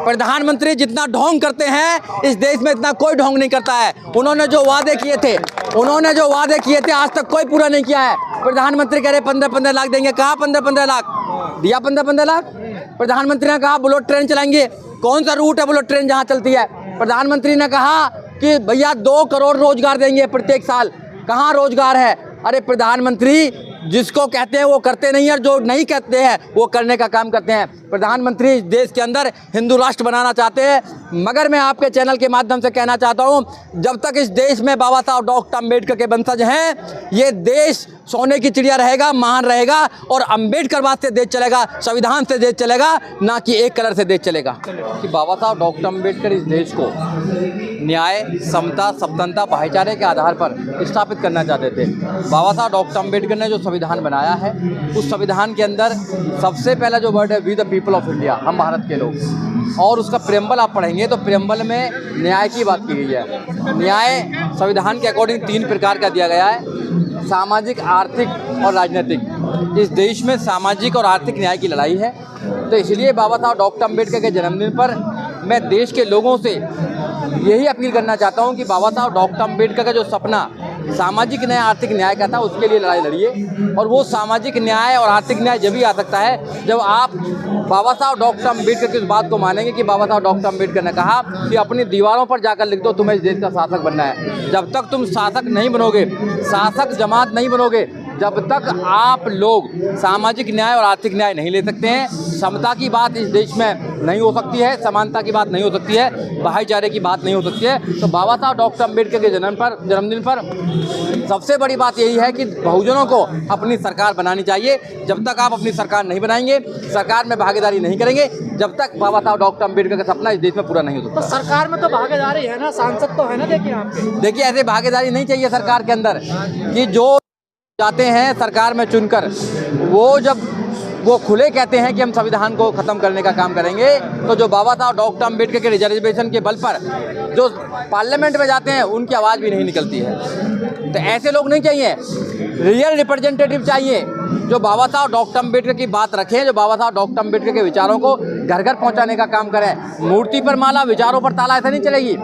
प्रधानमंत्री जितना ढोंग करते हैं इस देश में इतना कोई ढोंग नहीं करता है। उन्होंने जो वादे किए थे आज तक कोई पूरा नहीं किया है। प्रधानमंत्री कह रहे 15-15 लाख देंगे, कहाँ 15-15 लाख दिया? 15-15 लाख प्रधानमंत्री ने कहा बुलेट ट्रेन चलाएंगे। कौन सा रूट है बुलेट ट्रेन जहाँ चलती है? प्रधानमंत्री ने कहा कि भैया 2 करोड़ रोजगार देंगे प्रत्येक साल। कहाँ रोजगार है? अरे प्रधानमंत्री जिसको कहते हैं वो करते नहीं है, और जो नहीं कहते हैं वो करने का काम करते हैं। प्रधानमंत्री इस देश के अंदर हिंदू राष्ट्र बनाना चाहते हैं, मगर मैं आपके चैनल के माध्यम से कहना चाहता हूं, जब तक इस देश में बाबा साहब डॉक्टर अम्बेडकर के वंशज हैं, ये देश सोने की चिड़िया रहेगा, महान रहेगा, और अम्बेडकरवाद से देश चलेगा, संविधान से देश चलेगा, ना कि एक कलर से देश चलेगा। कि बाबा साहब डॉक्टर अम्बेडकर इस देश को न्याय, समता, सपनता, भाईचारे के आधार पर स्थापित करना चाहते थे। बाबा साहब डॉक्टर अम्बेडकर ने जो संविधान बनाया है, उस संविधान के अंदर सबसे पहला जो वर्ड है we the people of India, हम भारत के लोग। और उसका प्रेम्बल आप पढ़ेंगे तो प्रेम्बल में न्याय की बात की गई है। न्याय संविधान के अकॉर्डिंग 3 प्रकार का दिया गया है, सामाजिक, आर्थिक और राजनीतिक। इस देश में सामाजिक और आर्थिक न्याय की लड़ाई है। तो इसलिए बाबा साहब डॉक्टर अम्बेडकर के जन्मदिन पर मैं देश के लोगों से यही अपील करना चाहता हूं कि बाबा साहब डॉक्टर अम्बेडकर का जो सपना सामाजिक न्याय, आर्थिक न्याय का था, उसके लिए लड़ाई लड़िए। और वो सामाजिक न्याय और आर्थिक न्याय जब भी आ सकता है जब आप बाबा साहब डॉक्टर अम्बेडकर की उस बात को मानेंगे कि बाबा साहब डॉक्टर अम्बेडकर ने कहा कि अपनी दीवारों पर जाकर लिख दो तुम्हें इस देश का शासक बनना है। जब तक तुम शासक नहीं बनोगे, शासक जमात नहीं बनोगे, जब तक आप लोग सामाजिक न्याय और आर्थिक न्याय नहीं ले सकते हैं, समता की बात इस देश में नहीं हो सकती है, समानता की बात नहीं हो सकती है, भाईचारे की बात नहीं हो सकती है। तो बाबा साहब डॉक्टर अम्बेडकर के जन्मदिन पर सबसे बड़ी बात यही है कि बहुजनों को अपनी सरकार बनानी चाहिए। जब तक आप अपनी सरकार नहीं बनाएंगे, सरकार में भागीदारी नहीं करेंगे, जब तक बाबा साहब डॉक्टर अम्बेडकर का सपना इस देश में पूरा नहीं हो सकता। तो सरकार में तो भागीदारी है ना, सांसद तो है ना। देखिए ऐसे भागीदारी नहीं चाहिए सरकार के अंदर कि जो जाते हैं सरकार में चुनकर, वो जब वो खुले कहते हैं कि हम संविधान को ख़त्म करने का काम करेंगे, तो जो बाबा साहब डॉक्टर अम्बेडकर के रिजर्वेशन के बल पर जो पार्लियामेंट में जाते हैं उनकी आवाज़ भी नहीं निकलती है। तो ऐसे लोग नहीं चाहिए, रियल रिप्रेजेंटेटिव चाहिए जो बाबा साहब डॉक्टर अम्बेडकर की बात रखें, जो बाबा साहब डॉक्टर अम्बेडकर के विचारों को घर घर पहुंचाने का काम करें। मूर्ति पर माला, विचारों पर ताला, ऐसा नहीं चलेगी।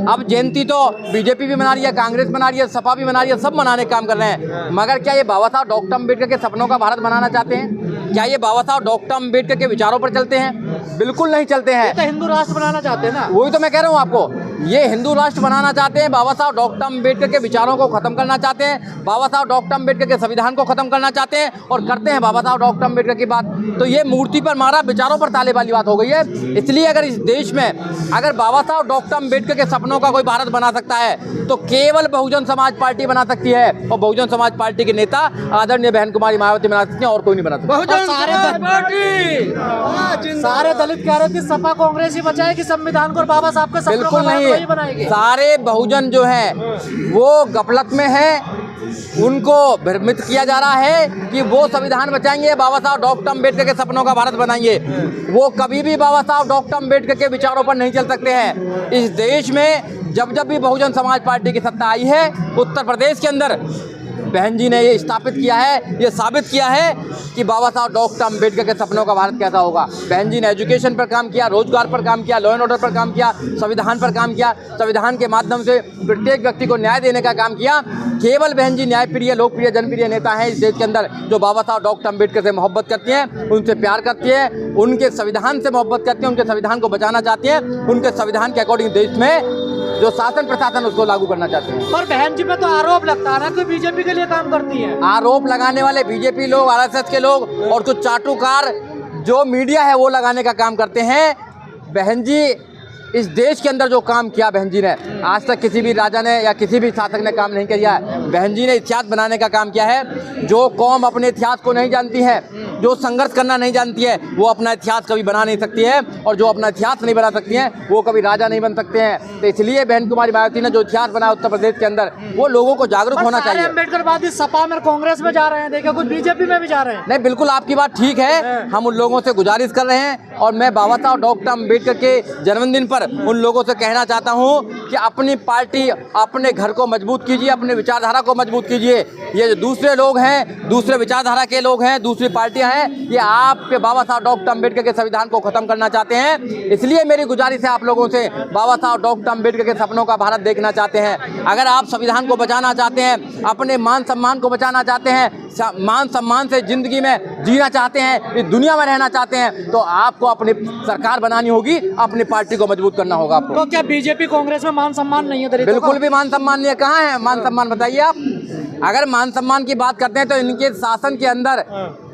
अब जयंती तो बीजेपी भी मना रही है, कांग्रेस मना रही है, सपा भी मना रही है, सब मनाने का काम कर रहे हैं, मगर क्या ये बाबा साहब डॉक्टर अम्बेडकर के सपनों का भारत बनाना चाहते हैं? क्या ये बाबा साहब डॉक्टर अम्बेडकर के विचारों पर चलते हैं? बिल्कुल नहीं चलते हैं। तो हिंदू राष्ट्र बनाना चाहते हैं ना, वही तो मैं कह रहा हूँ आपको, ये हिंदू राष्ट्र बनाना चाहते हैं, बाबा साहब डॉक्टर अम्बेडकर के विचारों को खत्म करना चाहते हैं, बाबा साहब डॉक्टर अम्बेडकर के संविधान को खत्म करना चाहते हैं, और करते हैं बाबा साहब डॉक्टर अम्बेडकर की बात। तो ये मूर्ति पर मारा, विचारों पर ताले वाली बात हो गई है। इसलिए अगर इस देश में अगर बाबा साहब डॉक्टर अम्बेडकर के सपनों का कोई भारत बना सकता है तो केवल बहुजन समाज पार्टी बना सकती है, और बहुजन समाज पार्टी के नेता आदरणीय बहन कुमारी मायावती बना सकती हैं, और कोई नहीं बना सकता। सारे दलित कह रहे थे सपा कांग्रेस ही बचाएगी संविधान को, और बाबा साहब के सपनों बिल्कुल नहीं बनाएगी। सारे बहुजन जो है वो गफलत में है, उनको भ्रमित किया जा रहा है कि वो संविधान बचाएंगे, बाबा साहब डॉक्टर अम्बेडकर के सपनों का भारत बनाएंगे। वो कभी भी बाबा साहब डॉक्टर अम्बेडकर के विचारों पर नहीं चल सकते हैं। इस देश में जब जब भी बहुजन समाज पार्टी की सत्ता आई है, उत्तर प्रदेश के अंदर बहन जी ने ये स्थापित किया है, ये साबित किया है कि बाबा साहब डॉक्टर अम्बेडकर के सपनों का भारत कैसा होगा। बहन जी ने एजुकेशन पर काम किया, रोजगार पर काम किया, लॉ एंड ऑर्डर पर काम किया, संविधान पर काम किया, संविधान के माध्यम से प्रत्येक व्यक्ति को न्याय देने का काम किया। केवल बहन जी न्यायप्रिय, लोकप्रिय, जनप्रिय नेता हैं इस देश के अंदर जो बाबा साहब डॉक्टर अम्बेडकर से मोहब्बत करती हैं, उनसे प्यार करती हैं, उनके संविधान से मोहब्बत करती हैं, उनके संविधान को बचाना चाहती हैं, उनके संविधान के अकॉर्डिंग देश में जो शासन प्रशासन उसको लागू करना चाहते हैं। पर बहन जी पे तो आरोप लगता है ना कि बीजेपी के लिए काम करती है। आरोप लगाने वाले बीजेपी लोग, आरएसएस के लोग और कुछ चाटुकार जो मीडिया है वो लगाने का काम करते हैं। बहन जी इस देश के अंदर जो काम किया बहन जी ने, आज तक किसी भी राजा ने या किसी भी शासक ने काम नहीं किया है। बहन जी ने इतिहास बनाने का काम किया है। जो कौम अपने इतिहास को नहीं जानती है, जो संघर्ष करना नहीं जानती है, वो अपना इतिहास कभी बना नहीं सकती है, और जो अपना इतिहास नहीं बना सकती हैं वो कभी राजा नहीं बन सकते हैं। तो इसलिए बहन कुमारी मायावती ने जो इतिहास बनाया उत्तर प्रदेश के अंदर, वो लोगों को जागरूक होना चाहिए। अम्बेडकरवादी सपा में, कांग्रेस में जा रहे हैं, देखिए कुछ बीजेपी में भी जा रहे हैं। नहीं, बिल्कुल आपकी बात ठीक है। हम उन लोगों से गुजारिश कर रहे हैं, और मैं बाबा साहब डॉक्टर अम्बेडकर के जन्मदिन पर पर उन लोगों से कहना चाहता हूं कि अपनी पार्टी, अपने घर को मजबूत कीजिए, अपनी विचारधारा को मजबूत कीजिए। ये जो दूसरे लोग हैं, दूसरे विचारधारा के लोग हैं, दूसरी पार्टियां हैं, ये आपके बाबा साहब डॉक्टर अम्बेडकर के संविधान को खत्म करना चाहते हैं। इसलिए मेरी गुजारिश है आप लोगों से, बाबा साहब डॉक्टर अम्बेडकर के सपनों का भारत देखना चाहते हैं, अगर आप संविधान को बचाना चाहते हैं, अपने मान सम्मान को बचाना चाहते हैं, मान सम्मान से जिंदगी में जीना चाहते हैं, इस दुनिया में रहना चाहते हैं, तो आपको अपनी सरकार बनानी होगी, अपनी पार्टी को मजबूत करना होगा आपको। तो क्या बीजेपी कांग्रेस में मान सम्मान नहीं है दलितों का? बिल्कुल भी मान सम्मान नहीं है। कहाँ है मान सम्मान, बताइए आप। अगर मान सम्मान की बात करते हैं तो इनके शासन के अंदर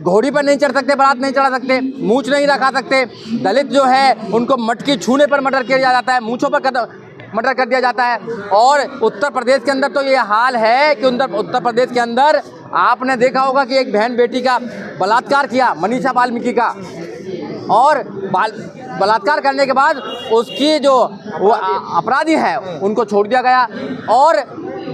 घोड़ी पर नहीं चढ़ सकते, बारात नहीं चढ़ा सकते, मूछ नहीं रखा सकते, दलित जो है उनको मटकी छूने पर मर्डर किया जाता है, मूछों पर मर्डर कर दिया जाता है। और उत्तर प्रदेश के अंदर तो ये हाल है कि उत्तर प्रदेश के अंदर आपने देखा होगा कि एक बहन बेटी का बलात्कार किया, मनीषा वाल्मीकि का, और बलात्कार करने के बाद उसकी जो वो अपराधी है उनको छोड़ दिया गया। और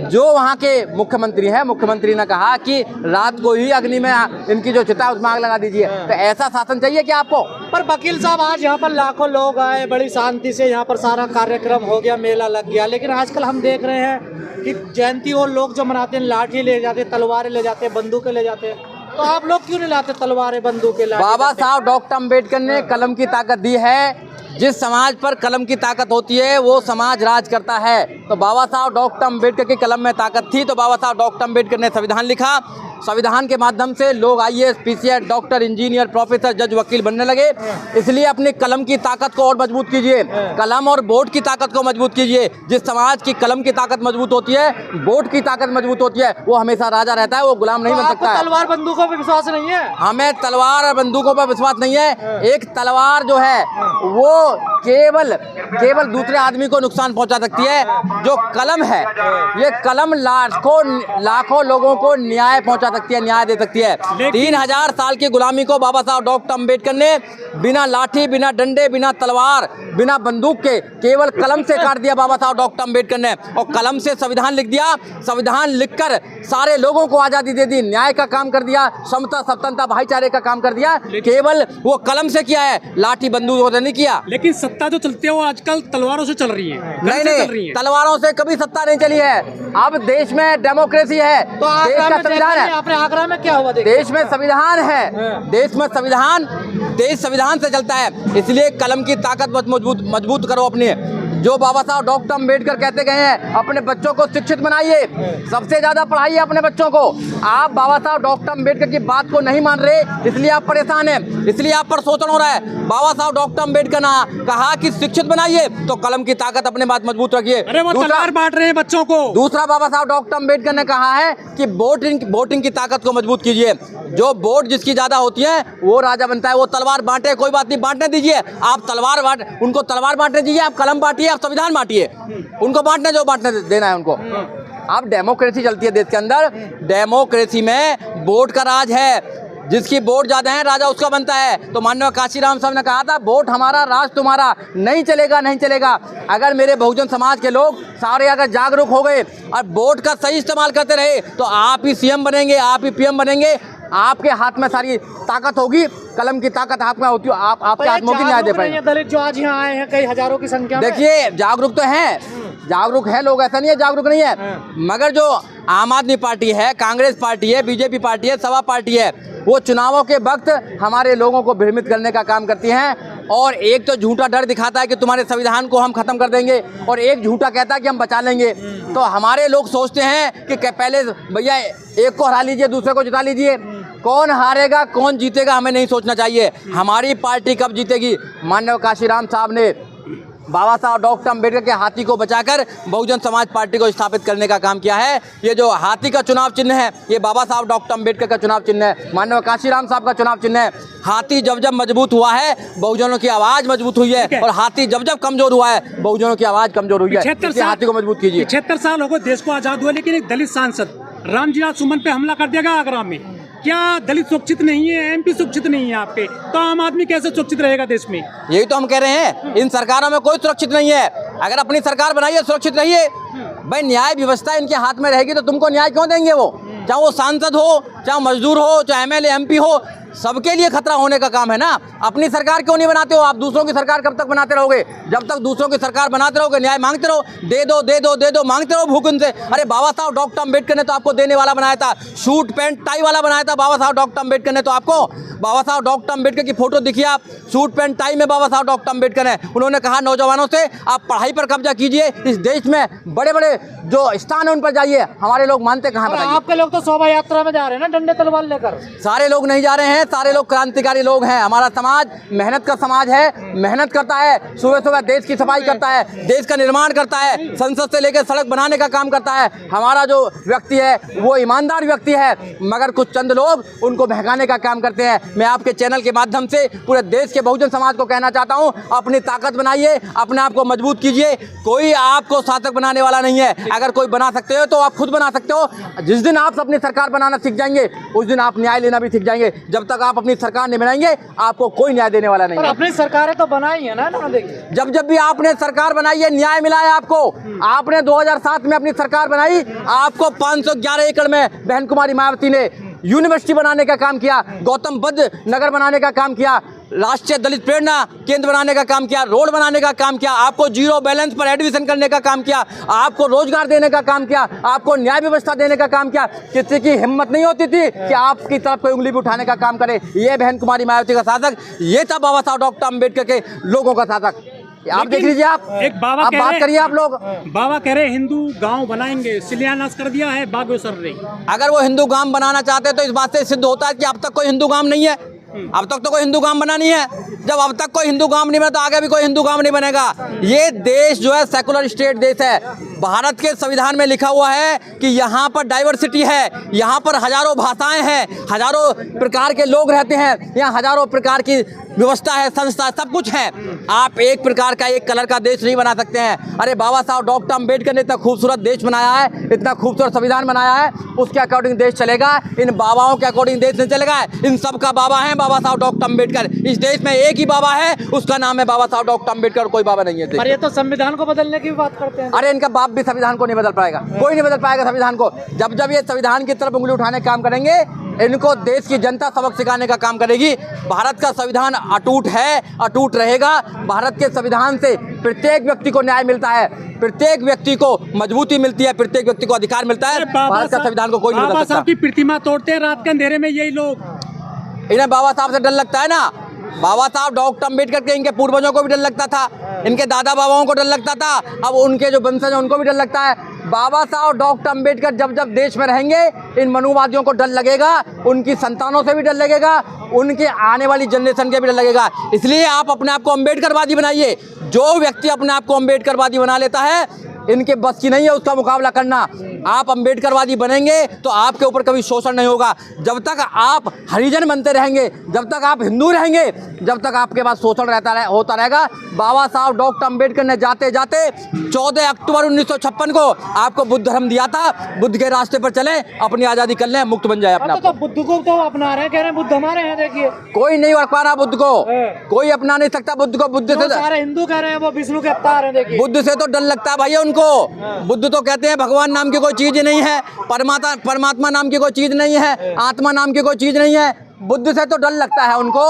जो वहाँ के मुख्यमंत्री हैं, मुख्यमंत्री ने कहा कि रात को ही अग्नि में इनकी जो चिता है उसमें आग लगा दीजिए। तो ऐसा शासन चाहिए क्या आपको? पर वकील साहब, आज यहाँ पर लाखों लोग आए, बड़ी शांति से यहाँ पर सारा कार्यक्रम हो गया, मेला लग गया, लेकिन आजकल हम देख रहे हैं कि जयंती और लोग जो मनाते हैं, लाठी ले जाते, तलवारें ले जाते, बंदूकें ले जाते, तो आप लोग क्यों नहीं लाते तलवारें, बंदूकें? बाबा साहब डॉक्टर अम्बेडकर ने कलम की ताकत दी है। जिस समाज पर कलम की ताकत होती है वो समाज राज करता है। तो बाबा साहब डॉक्टर अम्बेडकर की कलम में ताकत थी, तो बाबा साहब डॉक्टर अम्बेडकर ने संविधान लिखा। संविधान के माध्यम से लोग IAS, PCS, doctor, engineer, professor, जज, वकील बनने लगे। इसलिए अपनी कलम की ताकत को और मजबूत कीजिए, कलम और वोट की ताकत को मजबूत कीजिए। जिस समाज की कलम की ताकत मजबूत होती है, वोट की ताकत मजबूत होती है, वो हमेशा राजा रहता है, वो गुलाम नहीं बन सकता है। तलवार बंदूकों पर विश्वास नहीं है? हमें तलवार और बंदूकों पर विश्वास नहीं है। एक तलवार जो है वो केवल दूसरे आदमी को नुकसान पहुंचा सकती है। जो कलम है, ये कलम लाखों लोगों को न्याय पहुंचा सकती है, न्याय दे सकती है। 3000 साल की गुलामी को बाबा साहब डॉक्टर अम्बेडकर ने बिना लाठी, बिना डंडे, बिना तलवार, बिना बंदूक के केवल कलम से काट दिया बाबा साहब डॉक्टर अम्बेडकर ने। और कलम से संविधान लिख दिया। संविधान लिखकर सारे लोगों को आज़ादी दे दी, न्याय का काम कर दिया, समता, स्वतंत्रता, भाईचारे का काम कर दिया। केवल वो कलम से किया है, लाठी बंदूक से नहीं किया। लेकिन सत्ता जो चलती है वो आजकल तलवारों से चल रही है। नहीं, तलवारों से कभी सत्ता नहीं चली है। अब देश में डेमोक्रेसी है, तो देश का संविधान है। अपने आगरा में क्या हुआ? देश में संविधान है, देश में संविधान, देश संविधान से चलता है। इसलिए कलम की ताकत मजबूत करो अपनी। जो बाबा साहब डॉक्टर अम्बेडकर कहते गए हैं, अपने बच्चों को शिक्षित बनाइए, सबसे ज्यादा पढ़ाइए अपने बच्चों को। आप बाबा साहब डॉक्टर अम्बेडकर की बात को नहीं मान रहे, इसलिए आप परेशान हैं, इसलिए आप पर शोषण हो रहा है। बाबा साहब डॉक्टर अम्बेडकर ने कहा कि शिक्षित बनाइए, तो कलम की ताकत अपने बात मजबूत रखिए। अरे वो तलवार बांट रहे हैं बच्चों को। दूसरा, बाबा साहब डॉक्टर अम्बेडकर ने कहा है कि वोटिंग की ताकत को मजबूत कीजिए। जो वोट जिसकी ज्यादा होती है वो राजा बनता है। वो तलवार बांटे, कोई बात नहीं, बांटने दीजिए। आप उनको तलवार बांटने दीजिए, आप कलम बांटिए, आप संविधान बांटिए, उनको बांटने जो बांटने देना है उनको। अब डेमोक्रेसी चलती है देश के अंदर। डेमोक्रेसी में वोट का राज है, जिसकी वोट ज्यादा है राजा उसका बनता है। तो माननीय काशीराम साहब ने कहा था, वोट हमारा राज तुम्हारा। नहीं चलेगा, नहीं चलेगा। अगर मेरे बहुजन समाज के लोग सारे अगर जागरूक हो गए और वोट का सही इस्तेमाल करते रहे, तो आप ही CM बनेंगे, आप ही PM बनेंगे। आपके हाथ में सारी ताकत होगी, कलम की ताकत हाथ में होती है, आप आपके हाथों की न्याय दे पाएंगे। दलित जो आज यहाँ आए हैं कई हजारों की संख्या में, देखिए जागरूक तो हैं, जागरूक है लोग, ऐसा नहीं है जागरूक नहीं है। मगर जो आम आदमी पार्टी है, कांग्रेस पार्टी है, BJP पार्टी है, सपा पार्टी है, वो चुनावों के वक्त हमारे लोगों को भ्रमित करने का काम करती हैं। और एक तो झूठा डर दिखाता है कि तुम्हारे संविधान को हम खत्म कर देंगे, और एक झूठा कहता है कि हम बचा लेंगे। तो हमारे लोग सोचते हैं कि पहले भैया एक को हरा लीजिए, दूसरे को जिता लीजिए। कौन हारेगा कौन जीतेगा हमें नहीं सोचना चाहिए, हमारी पार्टी कब जीतेगी। माननीय काशीराम साहब ने बाबा साहब डॉक्टर अम्बेडकर के हाथी को बचाकर बहुजन समाज पार्टी को स्थापित करने का काम किया है। ये जो हाथी का चुनाव चिन्ह है, ये बाबा साहब डॉक्टर अम्बेडकर का चुनाव चिन्ह है, माननीय काशीराम साहब का चुनाव चिन्ह है। हाथी जब जब मजबूत हुआ है, बहुजनों की आवाज मजबूत हुई है, और हाथी जब जब कमजोर हुआ है, बहुजनों की आवाज कमजोर हुई है। इसलिए हाथी को मजबूत कीजिए। 76 साल हो गए देश को आजाद हुआ, लेकिन एक दलित सांसद रामजीनाथ सुमन पे हमला कर दिया गया आगरा में। क्या दलित सुरक्षित नहीं है? MP सुरक्षित नहीं है आपके, तो आम आदमी कैसे सुरक्षित रहेगा देश में? यही तो हम कह रहे हैं, इन सरकारों में कोई सुरक्षित नहीं है। अगर अपनी सरकार बनाइए, सुरक्षित रहिए। भाई न्याय व्यवस्था इनके हाथ में रहेगी तो तुमको न्याय क्यों देंगे वो? चाहे वो सांसद हो, चाहे मजदूर हो, चाहे एमएलए एमपी हो, सबके लिए खतरा होने का काम है ना। अपनी सरकार क्यों नहीं बनाते हो आप? दूसरों की सरकार कब तक बनाते रहोगे? जब तक दूसरों की सरकार बनाते रहोगे, न्याय मांगते रहो, दे दो दे दो दे दो, मांगते रहो भूख उनसे। अरे बाबा साहब डॉक्टर अम्बेडकर ने तो आपको देने वाला बनाया था, सूट पैंट टाई वाला बनाया था बाबा साहब डॉक्टर अम्बेडकर ने तो आपको। बाबा साहब डॉक्टर अम्बेडकर की फोटो दिखिए आप, सूट पैंट टाई में बाबा साहब डॉक्टर अम्बेडकर है। उन्होंने कहा नौजवानों से आप पढ़ाई पर कब्जा कीजिए, इस देश में बड़े बड़े जो स्थान है उन पर जाइए। हमारे लोग मानते कहाँ बताइए? आपके लोग तो शोभा यात्रा में जा रहे हैं ना डंडे तलवार लेकर। सारे लोग नहीं जा रहे हैं, सारे लोग क्रांतिकारी लोग हैं। हमारा समाज मेहनत का समाज है, मेहनत करता है, सुबह सुबह देश की सफाई करता है, देश का निर्माण करता है, संसद से लेकर सड़क बनाने का काम करता है। हमारा जो व्यक्ति है वो ईमानदार व्यक्ति है, मगर कुछ चंद लोग उनको बहकाने का काम करते हैं। मैं आपके चैनल के माध्यम से पूरे देश के बहुजन समाज को कहना चाहता हूँ, अपनी ताकत बनाइए, अपने आप को मजबूत कीजिए। कोई आपको शासक बनाने वाला नहीं है। अगर कोई बना सकते हो तो आप खुद बना सकते हो। जिस दिन आप अपनी सरकार बनाना सीख जाएंगे उस दिन आप न्याय लेना भी सीख जाएंगे। जब तक आप अपनी सरकार नहीं बनाएंगे आपको कोई न्याय देने वाला नहीं है। अपनी सरकारें तो बनाई है ना देखिए। जब भी आपने सरकार बनाई है न्याय मिला है आपको। आपने 2007 में अपनी सरकार बनाई, आपको 511 एकड़ में बहन कुमारी मायावती ने यूनिवर्सिटी बनाने का काम किया, गौतम बुद्ध नगर बनाने का काम किया, राष्ट्रीय दलित प्रेरणा केंद्र बनाने का काम किया, रोड बनाने का काम किया, आपको जीरो बैलेंस पर एडमिशन करने का काम किया, आपको रोजगार देने का काम किया, आपको न्याय व्यवस्था देने का काम किया। किसी की हिम्मत नहीं होती थी कि आपकी तरफ कोई उंगली भी उठाने का काम करे। ये बहन कुमारी मायावती का शासक, ये था बाबा साहब डॉक्टर अम्बेडकर के लोगों का शासक। आप देख लीजिए, आप एक बाबा आप बात करिए। आप लोग बाबा कह रहे हिंदू गांव बनाएंगे, शिलान्यास कर दिया है बागेश्वर ने। अगर वो हिंदू गांव बनाना चाहते हैं तो इस बात से सिद्ध होता है कि अब तक कोई हिंदू गांव नहीं है। अब तक तो कोई हिंदू गांव बना नहीं है। जब अब तक कोई हिंदू गांव नहीं बना तो आगे भी कोई हिंदू गांव नहीं बनेगा। ये देश जो है सेकुलर स्टेट देश है। भारत के संविधान में लिखा हुआ है कि यहाँ पर डाइवर्सिटी है, यहाँ पर हजारों भाषाएं हैं, हजारों प्रकार के लोग रहते हैं, यहाँ हजारों प्रकार की व्यवस्था है, संस्था, सब कुछ है। आप एक प्रकार का एक कलर का देश नहीं बना सकते हैं। अरे बाबा साहब डॉक्टर अम्बेडकर ने इतना खूबसूरत देश बनाया है, इतना खूबसूरत संविधान बनाया है, उसके अकॉर्डिंग देश चलेगा। इन बाबाओं के अकॉर्डिंग देश नहीं चलेगा। इन सब का बाबा है बाबा साहब डॉक्टर अम्बेडकर। इस देश में एक ही बाबा है, उसका नाम है बाबा साहब डॉक्टर अम्बेडकर, कोई बाबा नहीं है। पर ये तो संविधान को बदलने की बात करते हैं। अरे इनका बाप भी संविधान को नहीं बदल पाएगा, कोई नहीं बदल पाएगा संविधान को। जब जब ये संविधान की तरफ उंगली उठाने का काम करेंगे, इनको देश की जनता सबक सिखाने का काम करेगी। भारत का संविधान अटूट है, अटूट रहेगा। भारत के संविधान से प्रत्येक व्यक्ति को न्याय मिलता है, प्रत्येक व्यक्ति को मजबूती मिलती है, प्रत्येक व्यक्ति को अधिकार मिलता है। भारत का संविधान को कोई नहीं बदल सकता। बाबा साहब की प्रतिमा तोड़ते हैं रात के अंधेरे में यही लोग। इन्हें बाबा साहब से डर लगता है ना। बाबा साहब डॉक्टर अम्बेडकर के इनके पूर्वजों को भी डर लगता था, इनके दादा बाबाओं को डर लगता था, अब उनके जो वंशज हैं उनको भी डर लगता है। बाबा साहब डॉक्टर अम्बेडकर जब जब देश में रहेंगे, इन मनुवादियों को डर लगेगा, उनकी संतानों से भी डर लगेगा, उनके आने वाली जनरेशन के भी डर लगेगा। इसलिए आप अपने आप को अम्बेडकरवादी बनाइए। जो व्यक्ति अपने आप को अम्बेडकरवादी बना लेता है, इनके बस की नहीं है उसका मुकाबला करना। आप अम्बेडकरवादी बनेंगे तो आपके ऊपर कभी शोषण नहीं होगा। जब तक आप हरिजन बनते रहेंगे, जब तक आप हिंदू रहेंगे, जब तक आपके पास शोषण होता रहेगा। बाबा साहब डॉक्टर अम्बेडकर ने जाते जाते 14 अक्टूबर 1956 को आपको बुद्ध धर्म दिया था। बुद्ध के रास्ते पर चले, अपनी आज़ादी कर लें, मुक्त बन जाए अपना। तो बुद्ध को तो अपना रहे, कह रहे हैं बुद्ध हमारे हैं। देखिए कोई नहीं अपना रहा बुद्ध को, कोई अपना नहीं सकता बुद्ध को। बुद्ध से सारे हिंदू कह रहे हैं वो विष्णु के अवतार हैं। देखिए बुद्ध से तो डर लगता है भैया उनको। बुद्ध तो कहते हैं भगवान नाम की कोई चीज नहीं है, परमात्मा नाम की कोई चीज नहीं है, आत्मा नाम की कोई चीज नहीं है। बुद्ध से तो डर लगता है उनको।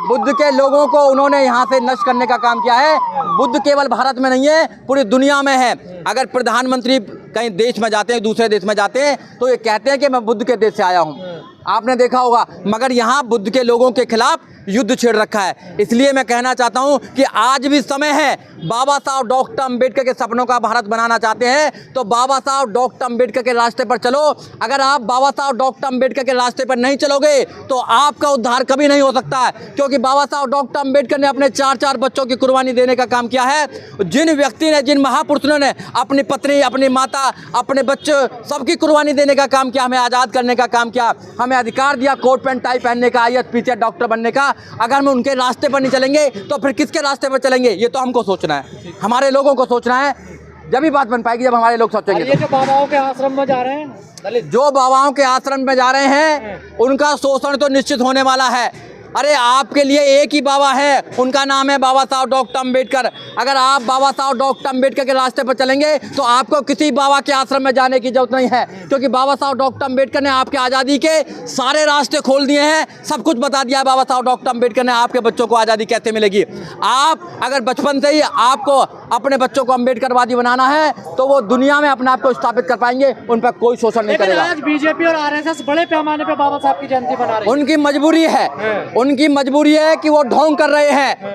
बुद्ध के लोगों को उन्होंने यहाँ से नष्ट करने का काम किया है। बुद्ध केवल भारत में नहीं है, पूरी दुनिया में है। अगर प्रधानमंत्री कहीं देश में जाते हैं, दूसरे देश में जाते हैं, तो ये कहते हैं कि मैं बुद्ध के देश से आया हूँ। आपने देखा होगा, मगर यहाँ बुद्ध के लोगों के खिलाफ युद्ध छेड़ रखा है। इसलिए मैं कहना चाहता हूँ कि आज भी समय है। बाबा साहब डॉक्टर अम्बेडकर के सपनों का भारत बनाना चाहते हैं तो बाबा साहब डॉक्टर अम्बेडकर के रास्ते पर चलो। अगर आप बाबा साहब डॉक्टर अम्बेडकर के रास्ते पर नहीं चलोगे तो आपका उद्धार कभी नहीं हो सकता है, क्योंकि बाबा साहब डॉक्टर अम्बेडकर ने अपने 4-4 बच्चों की कुर्बानी देने का काम किया है। जिन व्यक्ति ने, जिन महापुरुषों ने अपनी पत्नी, अपनी माता, अपने बच्चे सबकी कुर्बानी देने का काम किया, हमें आज़ाद करने का काम किया, हमें अधिकार दिया कोट पैंट टाई पहनने का, IAS PCS डॉक्टर बनने का। अगर हम उनके रास्ते पर नहीं चलेंगे तो फिर किसके रास्ते पर चलेंगे? ये तो हमको सोचना है, हमारे लोगों को सोचना है। जब ही बात बन पाएगी जब हमारे लोग सोचेंगे। ये जो बाबाओं के आश्रम में जा रहे हैं दलित, जो बाबाओं के आश्रम में जा रहे हैं उनका शोषण तो निश्चित होने वाला है। अरे आपके लिए एक ही बाबा है, उनका नाम है बाबा साहब डॉक्टर अम्बेडकर। अगर आप बाबा साहब डॉक्टर अम्बेडकर के रास्ते पर चलेंगे तो आपको किसी बाबा के आश्रम में जाने की जरूरत नहीं है, क्योंकि बाबा साहब डॉक्टर अम्बेडकर ने आपके आज़ादी के सारे रास्ते खोल दिए हैं, सब कुछ बता दिया है बाबा साहब डॉक्टर अम्बेडकर ने। आपके बच्चों को आज़ादी कैसे मिलेगी? आप अगर बचपन से ही आपको अपने बच्चों को अम्बेडकरवादी बनाना है तो वो दुनिया में अपने आप को स्थापित कर पाएंगे, उन पर कोई शोषण नहीं लेकिन करेगा। आज बीजेपी और आरएसएस बड़े पैमाने पे बाबा साहब की जयंती मना रही है। उनकी मजबूरी है, उनकी मजबूरी है कि वो ढोंग कर रहे हैं।